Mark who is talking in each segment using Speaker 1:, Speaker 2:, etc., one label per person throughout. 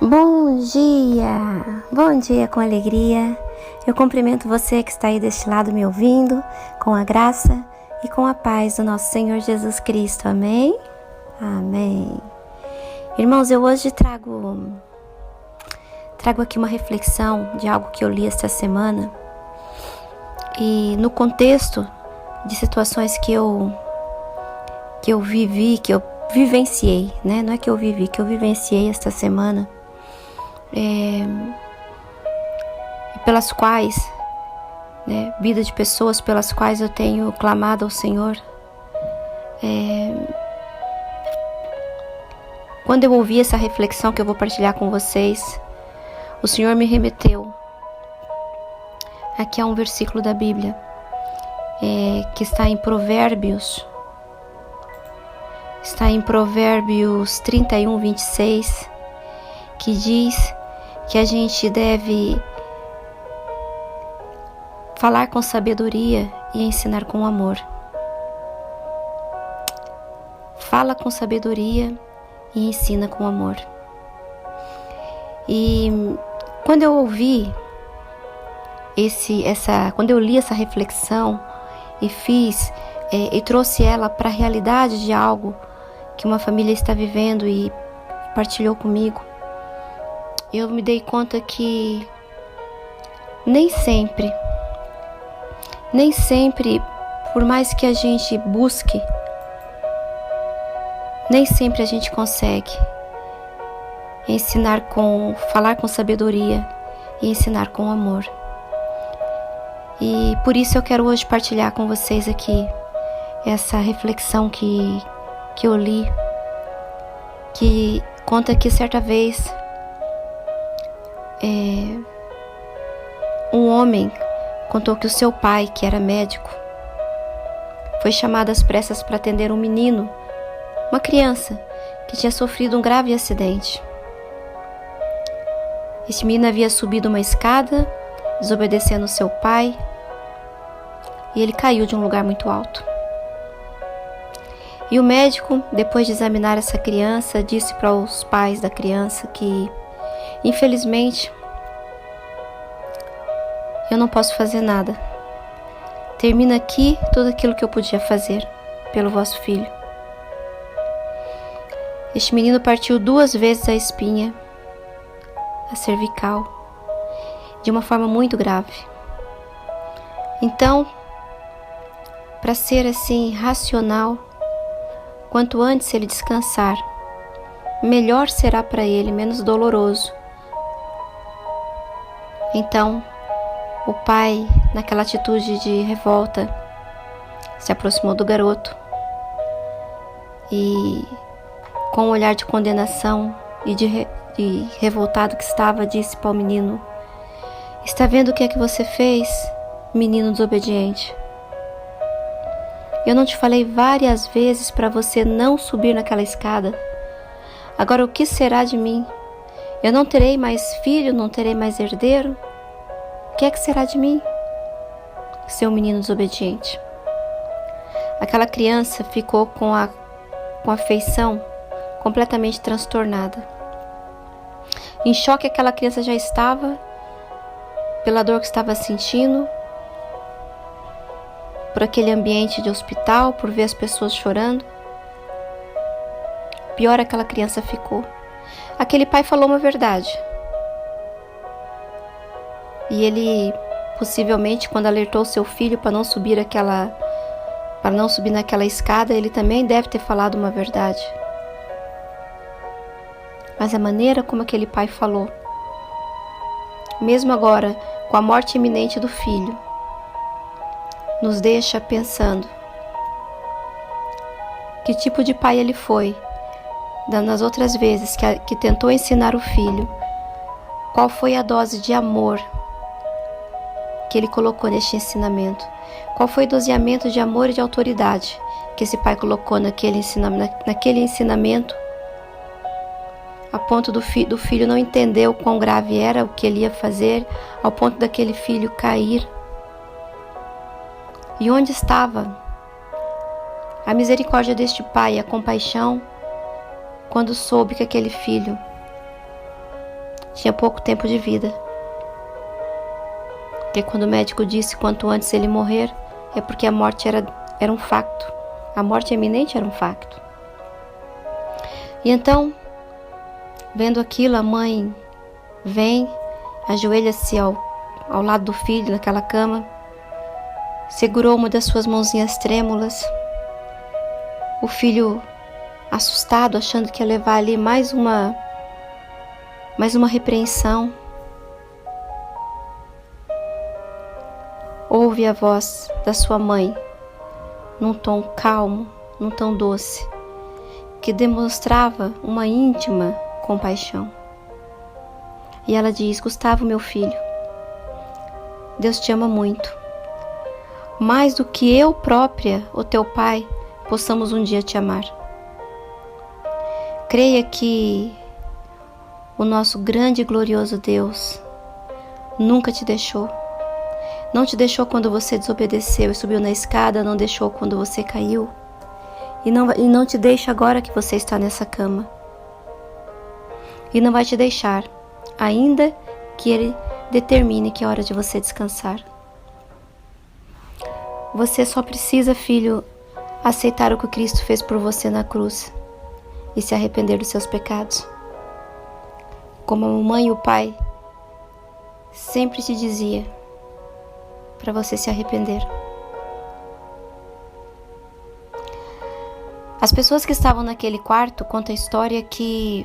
Speaker 1: Bom dia com alegria. Eu cumprimento você que está aí deste lado me ouvindo, com a graça e com a paz do nosso Senhor Jesus Cristo. Amém? Amém. Irmãos, eu hoje trago aqui uma reflexão de algo que eu li esta semana e no contexto de situações que eu vivi, que eu vivenciei, né? Não é que eu vivi, que eu vivenciei esta semana. E pelas quais, né, vida de pessoas pelas quais eu tenho clamado ao Senhor. Quando eu ouvi essa reflexão que eu vou partilhar com vocês, o Senhor me remeteu aqui a um versículo da Bíblia, que está em Provérbios 31, 26, que diz que a gente deve falar com sabedoria e ensinar com amor. Fala com sabedoria e ensina com amor. E quando eu ouvi quando eu li essa reflexão e e trouxe ela para a realidade de algo que uma família está vivendo e partilhou comigo, eu me dei conta que nem sempre, por mais que a gente busque, nem sempre a gente consegue falar com sabedoria e ensinar com amor. E por isso eu quero hoje partilhar com vocês aqui essa reflexão que eu li, que conta que certa vez um homem contou que o seu pai, que era médico, foi chamado às pressas para atender um menino, uma criança, que tinha sofrido um grave acidente. Este menino havia subido uma escada, desobedecendo seu pai, e ele caiu de um lugar muito alto. E o médico, depois de examinar essa criança, disse para os pais da criança que, infelizmente, eu não posso fazer nada. Termina aqui tudo aquilo que eu podia fazer pelo vosso filho. Este menino partiu 2 vezes a espinha, a cervical, de uma forma muito grave. Então, para ser assim racional, quanto antes ele descansar, melhor será para ele, menos doloroso. Então, o pai, naquela atitude de revolta, se aproximou do garoto e, com um olhar de condenação e de revoltado que estava, disse para o menino: "Está vendo o que é que você fez, menino desobediente? Eu não te falei várias vezes para você não subir naquela escada? Agora o que será de mim? Eu não terei mais filho, não terei mais herdeiro? O que é que será de mim, seu menino desobediente?" Aquela criança ficou com a feição completamente transtornada. Em choque aquela criança já estava, pela dor que estava sentindo, por aquele ambiente de hospital, por ver as pessoas chorando. Pior aquela criança ficou. Aquele pai falou uma verdade. E ele, possivelmente, quando alertou seu filho para não subir naquela escada, ele também deve ter falado uma verdade. Mas a maneira como aquele pai falou, mesmo agora com a morte iminente do filho, nos deixa pensando que tipo de pai ele foi nas outras vezes que tentou ensinar o filho. Qual foi a dose de amor que ele colocou neste ensinamento? Qual foi o doseamento de amor e de autoridade que esse pai colocou naquele ensinamento, a ponto do filho não entender o quão grave era o que ele ia fazer, ao ponto daquele filho cair? E onde estava a misericórdia deste pai, a compaixão, quando soube que aquele filho tinha pouco tempo de vida. Porque quando o médico disse quanto antes ele morrer, é porque a morte era um facto. A morte iminente era um facto. E então, vendo aquilo, a mãe vem, ajoelha-se ao lado do filho naquela cama, segurou uma das suas mãozinhas trêmulas. O filho, assustado, achando que ia levar ali mais uma repreensão, ouve a voz da sua mãe num tom calmo, num tom doce, que demonstrava uma íntima compaixão. E ela diz: Gustavo, meu filho, Deus te ama muito, mais do que eu própria, o teu pai, possamos um dia te amar. Creia que o nosso grande e glorioso Deus nunca te deixou. Não te deixou quando você desobedeceu e subiu na escada, não deixou quando você caiu, e não te deixa agora que você está nessa cama. E não vai te deixar, ainda que Ele determine que é hora de você descansar. Você só precisa, filho, aceitar o que Cristo fez por você na cruz e se arrepender dos seus pecados. Como a mamãe e o pai sempre te dizia, para você se arrepender. As pessoas que estavam naquele quarto contam a história que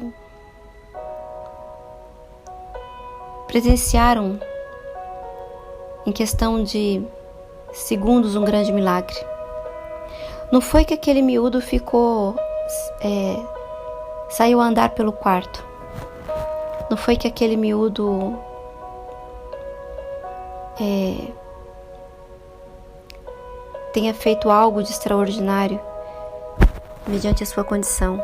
Speaker 1: presenciaram, em questão de segundos, um grande milagre. Não foi que aquele miúdo saiu a andar pelo quarto. Não foi que aquele miúdo tenha feito algo de extraordinário mediante a sua condição.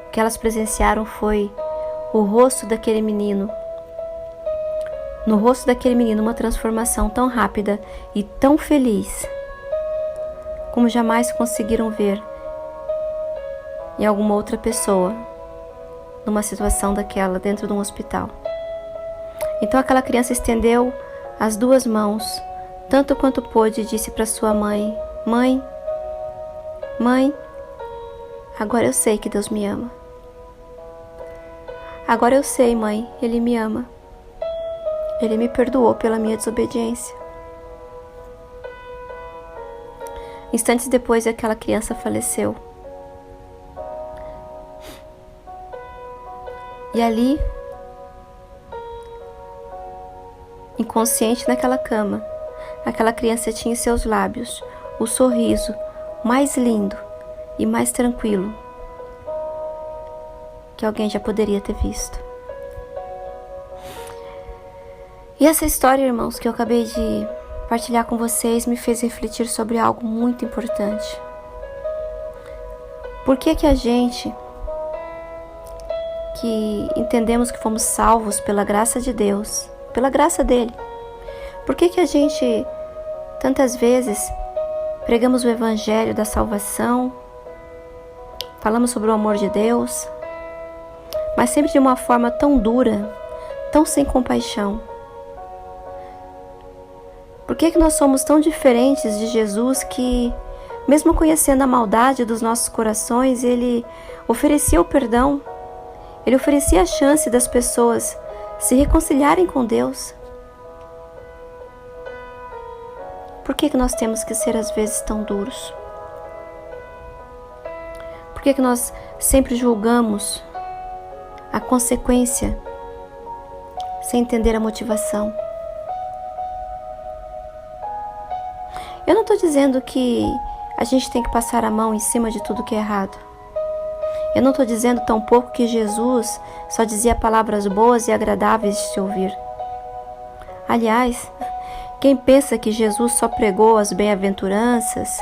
Speaker 1: O que elas presenciaram foi o rosto daquele menino. No rosto daquele menino, uma transformação tão rápida e tão feliz como jamais conseguiram ver em alguma outra pessoa numa situação daquela dentro de um hospital. Então aquela criança estendeu as duas mãos tanto quanto pôde e disse para sua mãe: Mãe, agora eu sei que Deus me ama. Agora eu sei, mãe, Ele me ama. Ele me perdoou pela minha desobediência. Instantes depois, aquela criança faleceu. E ali, inconsciente naquela cama, aquela criança tinha em seus lábios o sorriso mais lindo e mais tranquilo que alguém já poderia ter visto. E essa história, irmãos, que eu acabei de partilhar com vocês me fez refletir sobre algo muito importante. Por que a gente, que entendemos que fomos salvos pela graça de Deus, pela graça dele, por que a gente tantas vezes pregamos o evangelho da salvação, falamos sobre o amor de Deus, mas sempre de uma forma tão dura, tão sem compaixão? Por que nós somos tão diferentes de Jesus que, mesmo conhecendo a maldade dos nossos corações, Ele oferecia o perdão, Ele oferecia a chance das pessoas se reconciliarem com Deus? Por que nós temos que ser às vezes tão duros? Por que nós sempre julgamos a consequência sem entender a motivação? Eu não estou dizendo que a gente tem que passar a mão em cima de tudo que é errado. Eu não estou dizendo tampouco que Jesus só dizia palavras boas e agradáveis de se ouvir. Aliás, quem pensa que Jesus só pregou as bem-aventuranças,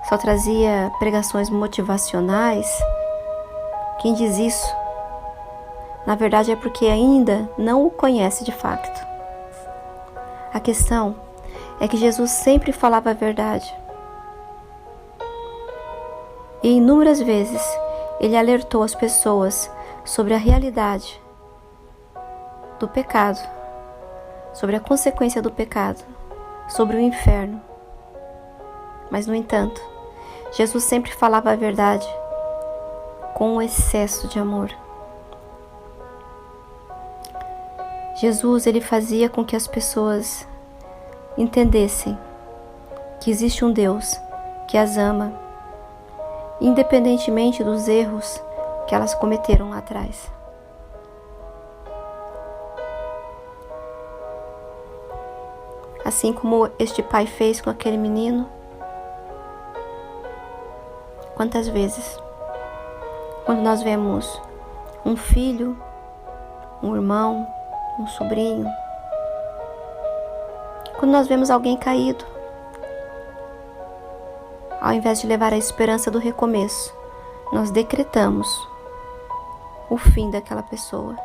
Speaker 1: só trazia pregações motivacionais, quem diz isso, na verdade é porque ainda não o conhece de fato. A questão é que Jesus sempre falava a verdade. E inúmeras vezes Ele alertou as pessoas sobre a realidade do pecado, sobre a consequência do pecado, sobre o inferno. Mas, no entanto, Jesus sempre falava a verdade com um excesso de amor. Jesus, ele fazia com que as pessoas entendessem que existe um Deus que as ama, independentemente dos erros que elas cometeram lá atrás. Assim como este pai fez com aquele menino, quantas vezes, quando nós vemos um filho, um irmão, um sobrinho, quando nós vemos alguém caído, ao invés de levar a esperança do recomeço, nós decretamos o fim daquela pessoa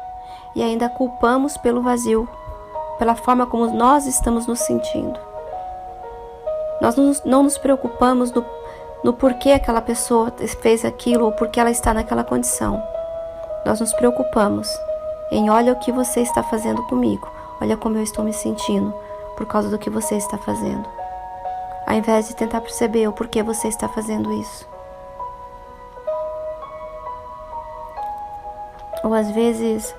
Speaker 1: e ainda culpamos pelo vazio, pela forma como nós estamos nos sentindo. Nós não nos preocupamos no porquê aquela pessoa fez aquilo ou porquê ela está naquela condição. Nós nos preocupamos em: olha o que você está fazendo comigo, olha como eu estou me sentindo por causa do que você está fazendo, ao invés de tentar perceber o porquê você está fazendo isso. Ou às vezes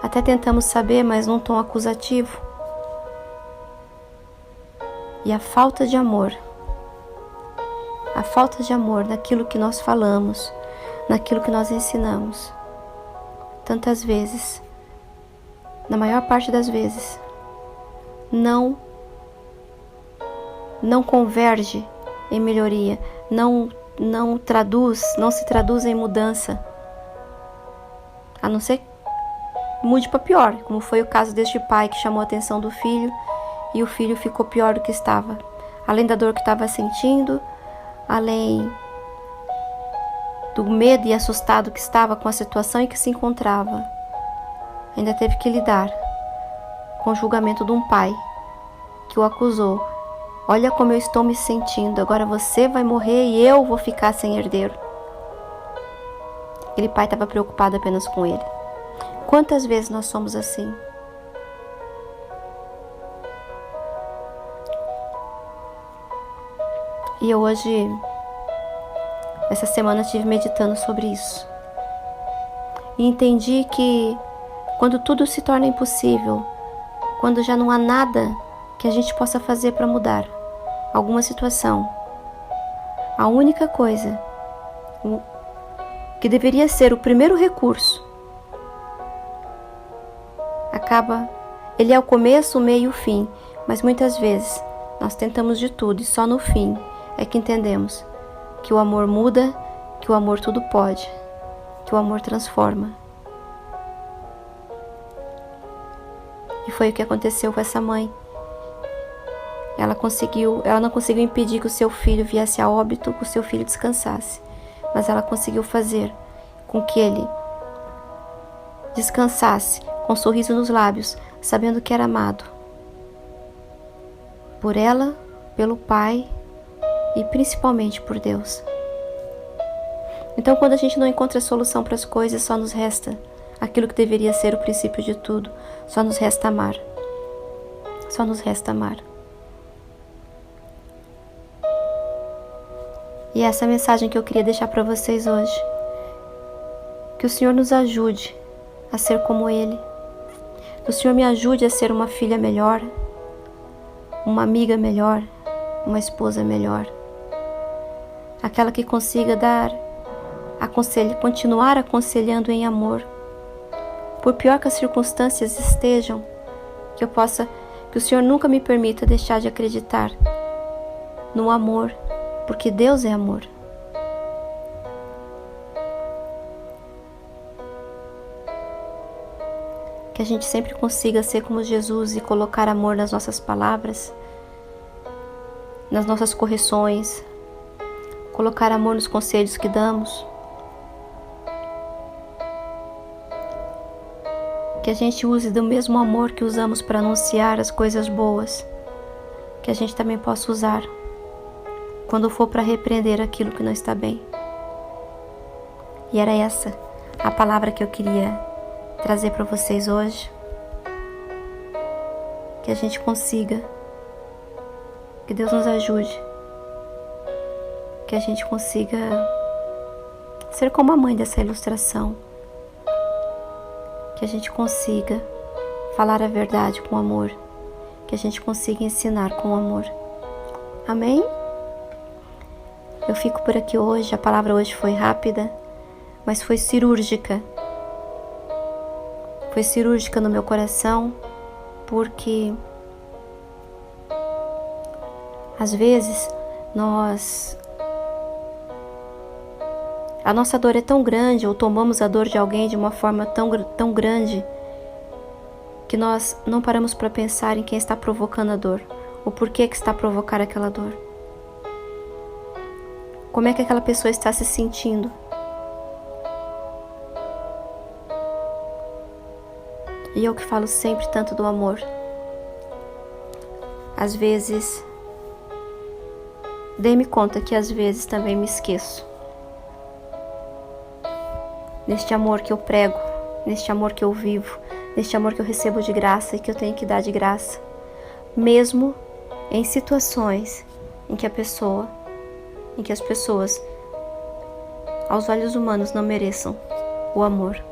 Speaker 1: até tentamos saber, mas num tom acusativo. E a falta de amor naquilo que nós falamos, naquilo que nós ensinamos, tantas vezes, na maior parte das vezes, não converge em melhoria, não se traduz em mudança, a não ser que mude para pior, como foi o caso deste pai que chamou a atenção do filho e o filho ficou pior do que estava. Além da dor que estava sentindo, além do medo e assustado que estava com a situação em que se encontrava, ainda teve que lidar com o julgamento de um pai que o acusou. Olha como eu estou me sentindo, agora você vai morrer e eu vou ficar sem herdeiro. Aquele pai estava preocupado apenas com ele. Quantas vezes nós somos assim? E eu hoje, essa semana, estive meditando sobre isso. E entendi que quando tudo se torna impossível, quando já não há nada que a gente possa fazer para mudar alguma situação, a única coisa que deveria ser o primeiro recurso, ele é o começo, o meio e o fim, mas muitas vezes nós tentamos de tudo e só no fim é que entendemos que o amor muda, que o amor tudo pode, que o amor transforma. E foi o que aconteceu com essa mãe. Ela não conseguiu impedir que o seu filho viesse a óbito, que o seu filho descansasse, mas ela conseguiu fazer com que ele descansasse com um sorriso nos lábios, sabendo que era amado por ela, pelo pai e principalmente por Deus. Então, quando a gente não encontra solução para as coisas, só nos resta aquilo que deveria ser o princípio de tudo. Só nos resta amar. Só nos resta amar. E essa é a mensagem que eu queria deixar para vocês hoje. Que o Senhor nos ajude a ser como Ele. Que o Senhor me ajude a ser uma filha melhor, uma amiga melhor, uma esposa melhor. Aquela que consiga continuar aconselhando em amor. Por pior que as circunstâncias estejam, que o Senhor nunca me permita deixar de acreditar no amor, porque Deus é amor. Que a gente sempre consiga ser como Jesus e colocar amor nas nossas palavras, nas nossas correções, colocar amor nos conselhos que damos. Que a gente use do mesmo amor que usamos para anunciar as coisas boas, que a gente também possa usar quando for para repreender aquilo que não está bem. E era essa a palavra que eu queria trazer para vocês hoje. que a gente consiga, que Deus nos ajude, que a gente consiga ser como a mãe dessa ilustração, que a gente consiga falar a verdade com amor, que a gente consiga ensinar com amor. Amém? Eu fico por aqui hoje. A palavra hoje foi rápida, mas foi cirúrgica. Foi cirúrgica no meu coração, porque às vezes a nossa dor é tão grande, ou tomamos a dor de alguém de uma forma tão grande, que nós não paramos para pensar em quem está provocando a dor, o porquê que está a provocar aquela dor. Como é que aquela pessoa está se sentindo? E eu que falo sempre tanto do amor. Às vezes, dei-me conta que às vezes também me esqueço. Neste amor que eu prego, neste amor que eu vivo, neste amor que eu recebo de graça e que eu tenho que dar de graça. Mesmo em situações em que as pessoas, aos olhos humanos, não mereçam o amor.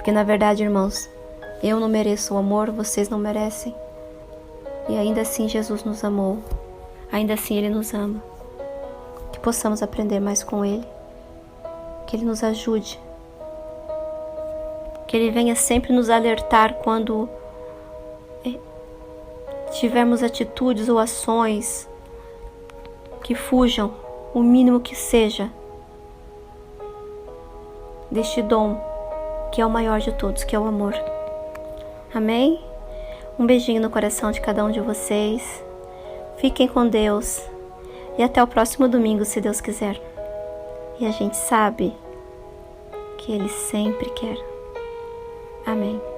Speaker 1: Porque na verdade, irmãos, eu não mereço o amor, vocês não merecem. E ainda assim Jesus nos amou. Ainda assim Ele nos ama. Que possamos aprender mais com Ele. Que Ele nos ajude. Que Ele venha sempre nos alertar quando tivermos atitudes ou ações que fujam, o mínimo que seja, deste dom que é o maior de todos, que é o amor. Amém? Um beijinho no coração de cada um de vocês. Fiquem com Deus. E até o próximo domingo, se Deus quiser. E a gente sabe que Ele sempre quer. Amém.